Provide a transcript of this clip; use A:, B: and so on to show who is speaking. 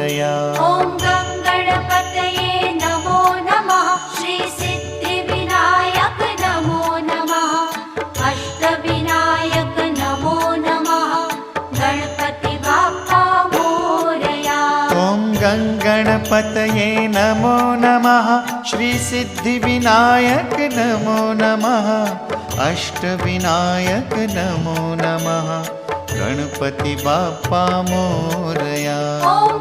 A: मोरया।
B: ॐ गणपतये नमो नमः। श्री सिद्धिविनायक नमो नमः। अष्टविनायक नमो नमः। गणपति बाप्पा मोरया।
A: ॐ गणपतये नमो नमः। श्री सिद्धिविनायक नमो नमः। अष्टविनायक नमो नमः। गणपति बाप्पा मोरया।
B: ॐ